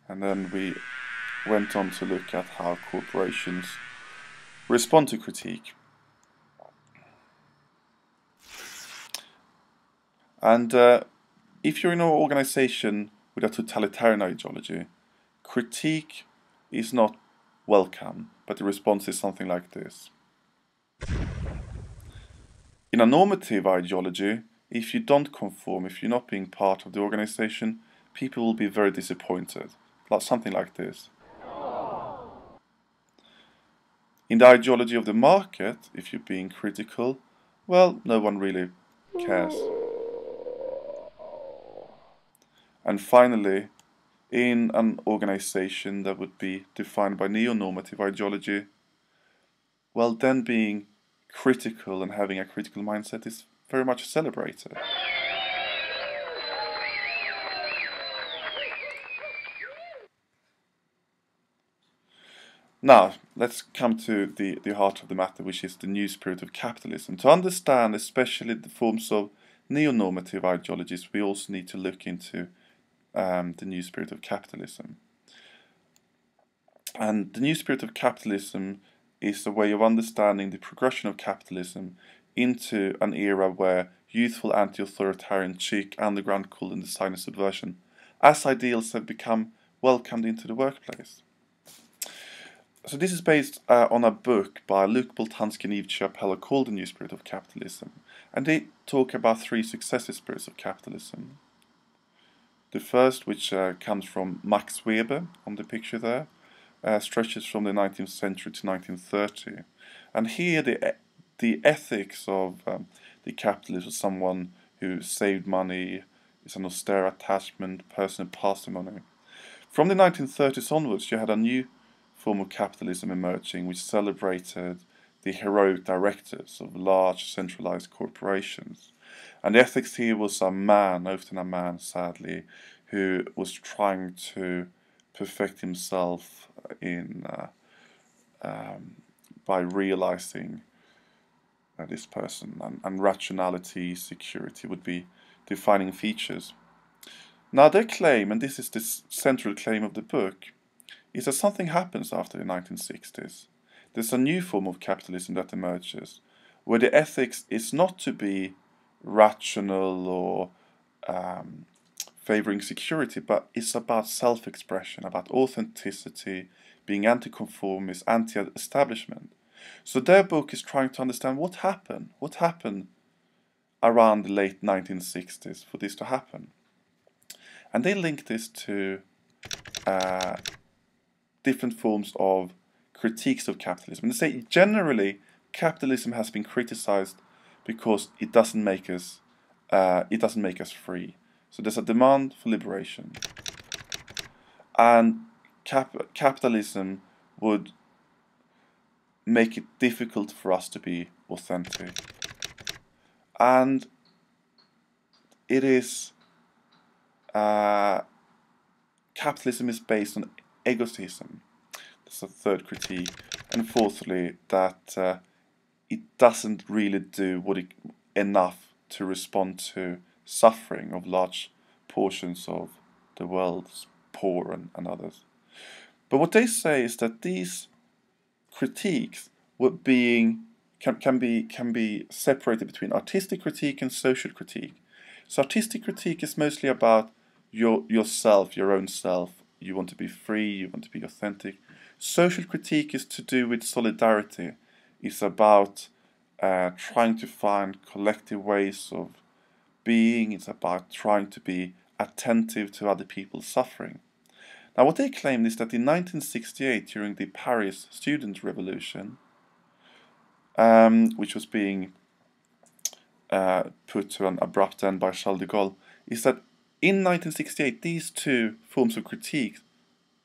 and then we went on to look at how corporations respond to critique. And if you're in an organization with a totalitarian ideology, critique is not welcome, but the response is something like this. In a normative ideology, if you don't conform, if you're not being part of the organization, people will be very disappointed. Like something like this. In the ideology of the market, if you're being critical, well, no one really cares. And finally, in an organization that would be defined by neo-normative ideology, well, then being critical and having a critical mindset is very much celebrated. Now, let's come to the heart of the matter, which is the new spirit of capitalism. To understand especially the forms of neo-normative ideologies, we also need to look into the new spirit of capitalism. And the new spirit of capitalism is a way of understanding the progression of capitalism into an era where youthful anti-authoritarian chic underground cool and design and subversion as ideals have become welcomed into the workplace. So this is based on a book by Luc Boltanski and Yves Chiapello called The New Spirit of Capitalism. And they talk about three successive spirits of capitalism. The first, which comes from Max Weber on the picture there, stretches from the 19th century to 1930. And here the ethics of the capitalist was someone who saved money, is an austere attachment, personal parsimony. From the 1930s onwards, you had a new form of capitalism emerging, which celebrated the heroic directors of large centralized corporations. And the ethics here was a man, often a man, sadly, who was trying to perfect himself in by realizing this person, and rationality, security would be defining features. Now their claim, and this is the central claim of the book, is that something happens after the 1960s. There's a new form of capitalism that emerges, where the ethics is not to be rational or favoring security, but it's about self-expression, about authenticity, being anti-conformist, anti-establishment. So their book is trying to understand what happened around the late 1960s for this to happen. And they link this to different forms of critiques of capitalism. And they say generally capitalism has been criticized because it doesn't make us free. So there's a demand for liberation, and capitalism would make it difficult for us to be authentic. And it is capitalism is based on egotism. That's a third critique. And fourthly, that it doesn't really do enough to respond to suffering of large portions of the world's poor and others. But what they say is that these critiques can be separated between artistic critique and social critique. So artistic critique is mostly about yourself, your own self. You want to be free, you want to be authentic. Social critique is to do with solidarity. It's about trying to find collective ways of being. It's about trying to be attentive to other people's suffering. Now what they claim is that in 1968, during the Paris Student Revolution, which was being put to an abrupt end by Charles de Gaulle, is that in 1968 these two forms of critique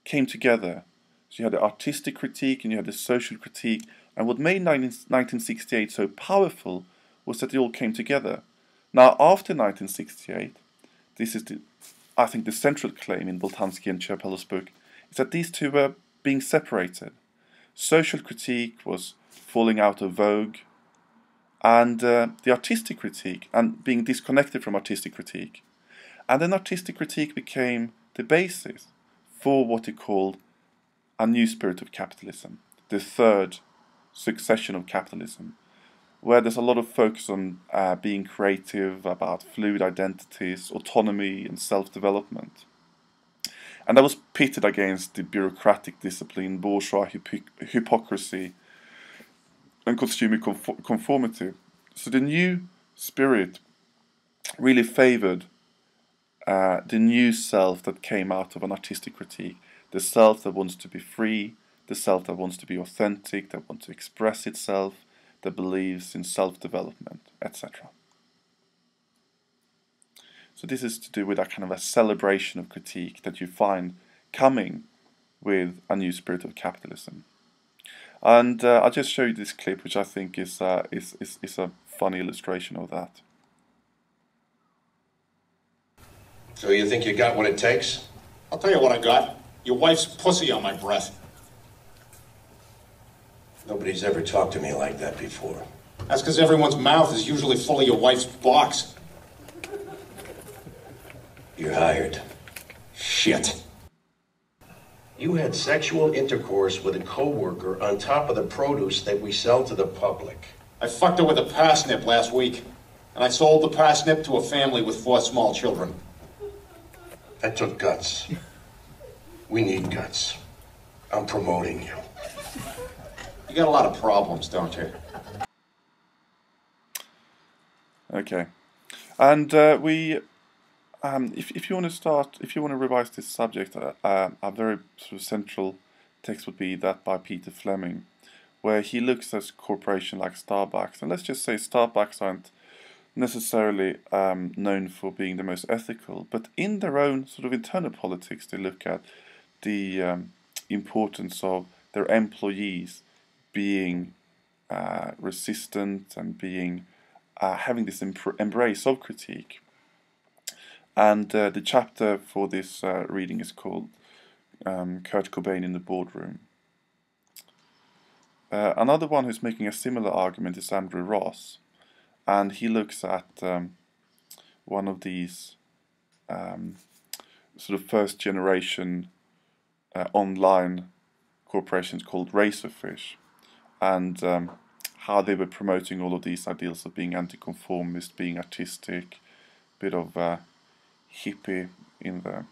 came together. So you had the artistic critique and you had the social critique, and what made 1968 so powerful was that they all came together. Now after 1968, this is I think the central claim in Boltanski and Chiapello's book, is that these two were being separated. Social critique was falling out of vogue, and the artistic critique, and being disconnected from artistic critique. And then artistic critique became the basis for what he called a new spirit of capitalism, the third succession of capitalism, where there's a lot of focus on being creative, about fluid identities, autonomy and self-development. And that was pitted against the bureaucratic discipline, bourgeois hypocrisy and consumer conformity. So the new spirit really favored the new self that came out of an artistic critique, the self that wants to be free, the self that wants to be authentic, that wants to express itself, that believes in self-development, etc. So this is to do with that kind of a celebration of critique that you find coming with a new spirit of capitalism. And I'll just show you this clip, which I think is a funny illustration of that. So you think you got what it takes? I'll tell you what I got. Your wife's pussy on my breath. Nobody's ever talked to me like that before. That's because everyone's mouth is usually full of your wife's box. You're hired. Shit. You had sexual intercourse with a coworker on top of the produce that we sell to the public. I fucked her with a parsnip last week, and I sold the parsnip to a family with 4 small children. That took guts. We need guts. I'm promoting you. You got a lot of problems, don't you? Okay, and if you want to start, if you want to revise this subject, a very sort of central text would be that by Peter Fleming, where he looks at a corporation like Starbucks, and let's just say Starbucks aren't necessarily known for being the most ethical, but in their own sort of internal politics, they look at the importance of their employees being resistant and being having this embrace of critique. And the chapter for this reading is called Kurt Cobain in the Boardroom. Another one who's making a similar argument is Andrew Ross, and he looks at one of these sort of first generation online corporations called Razorfish, and how they were promoting all of these ideals of being anti-conformist, being artistic, bit of hippie in there.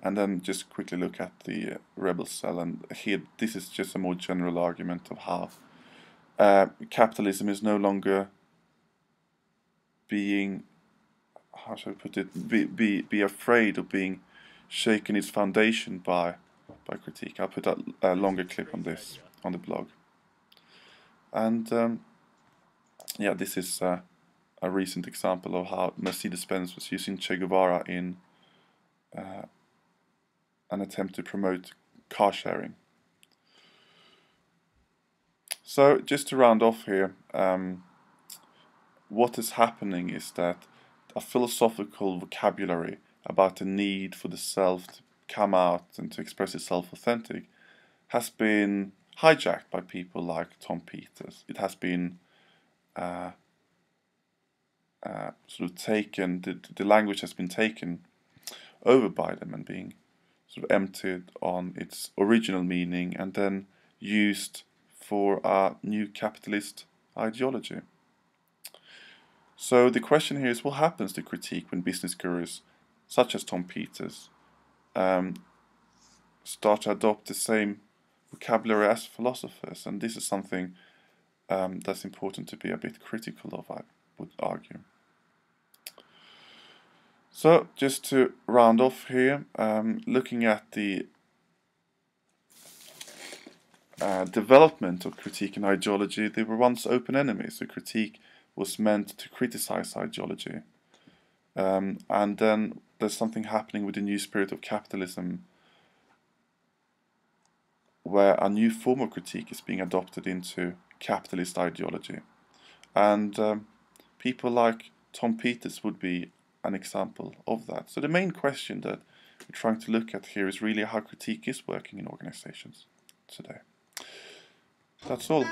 And then just quickly look at the rebel cell, and here this is just a more general argument of how capitalism is no longer being, how should I put it, be afraid of being shaken its foundation by critique. I'll put a longer clip on this on the blog. And yeah, this is a recent example of how Mercedes-Benz was using Che Guevara in an attempt to promote car sharing. So just to round off here, what is happening is that a philosophical vocabulary about the need for the self to come out and to express itself authentic has been hijacked by people like Tom Peters. It has been sort of taken, the language has been taken over by them and being sort of emptied on its original meaning and then used for a new capitalist ideology. So the question here is, what happens to critique when business gurus such as Tom Peters start to adopt the same vocabulary as philosophers? And this is something that's important to be a bit critical of, I would argue. So just to round off here, looking at the development of critique and ideology, they were once open enemies. So critique was meant to criticize ideology. And then there's something happening with the new spirit of capitalism, where a new form of critique is being adopted into capitalist ideology. And people like Tom Peters would be an example of that. So the main question that we're trying to look at here is really how critique is working in organizations today. That's all.